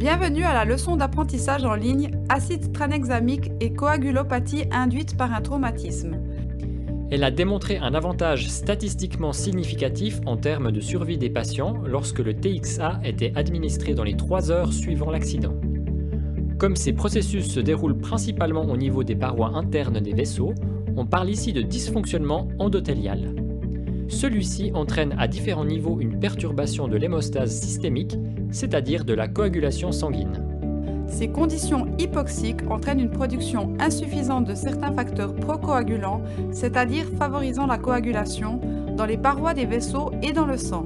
Bienvenue à la leçon d'apprentissage en ligne acide tranexamique et coagulopathie induite par un traumatisme. Elle a démontré un avantage statistiquement significatif en termes de survie des patients lorsque le TXA était administré dans les 3 heures suivant l'accident. Comme ces processus se déroulent principalement au niveau des parois internes des vaisseaux, on parle ici de dysfonctionnement endothélial. Celui-ci entraîne à différents niveaux une perturbation de l'hémostase systémique, c'est-à-dire de la coagulation sanguine. Ces conditions hypoxiques entraînent une production insuffisante de certains facteurs procoagulants, c'est-à-dire favorisant la coagulation, dans les parois des vaisseaux et dans le sang.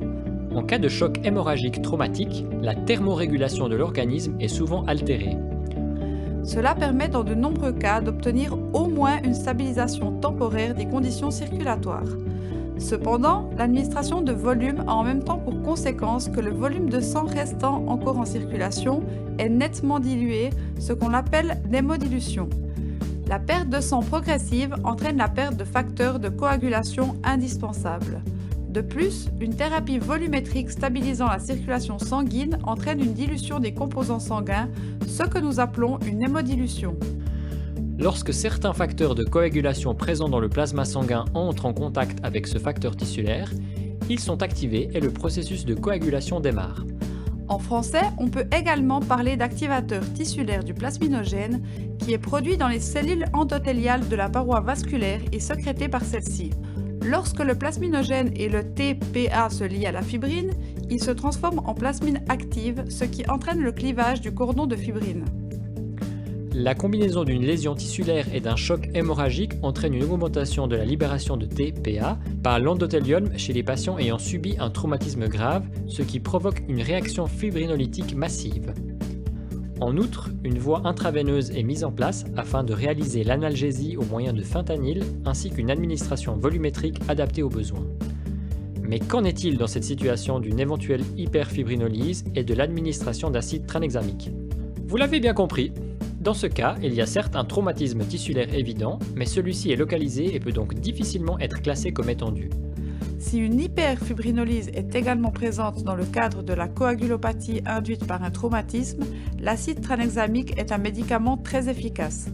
En cas de choc hémorragique traumatique, la thermorégulation de l'organisme est souvent altérée. Cela permet dans de nombreux cas d'obtenir au moins une stabilisation temporaire des conditions circulatoires. Cependant, l'administration de volume a en même temps pour conséquence que le volume de sang restant encore en circulation est nettement dilué, ce qu'on appelle l'hémodilution. La perte de sang progressive entraîne la perte de facteurs de coagulation indispensables. De plus, une thérapie volumétrique stabilisant la circulation sanguine entraîne une dilution des composants sanguins, ce que nous appelons une hémodilution. Lorsque certains facteurs de coagulation présents dans le plasma sanguin entrent en contact avec ce facteur tissulaire, ils sont activés et le processus de coagulation démarre. En français, on peut également parler d'activateur tissulaire du plasminogène qui est produit dans les cellules endothéliales de la paroi vasculaire et sécrété par celle-ci. Lorsque le plasminogène et le TPA se lient à la fibrine, il se transforme en plasmine active, ce qui entraîne le clivage du cordon de fibrine. La combinaison d'une lésion tissulaire et d'un choc hémorragique entraîne une augmentation de la libération de TPA par l'endothélium chez les patients ayant subi un traumatisme grave, ce qui provoque une réaction fibrinolytique massive. En outre, une voie intraveineuse est mise en place afin de réaliser l'analgésie au moyen de fentanyl ainsi qu'une administration volumétrique adaptée aux besoins. Mais qu'en est-il dans cette situation d'une éventuelle hyperfibrinolyse et de l'administration d'acide tranexamique? Vous l'avez bien compris. Dans ce cas, il y a certes un traumatisme tissulaire évident, mais celui-ci est localisé et peut donc difficilement être classé comme étendu. Si une hyperfibrinolyse est également présente dans le cadre de la coagulopathie induite par un traumatisme, l'acide tranexamique est un médicament très efficace.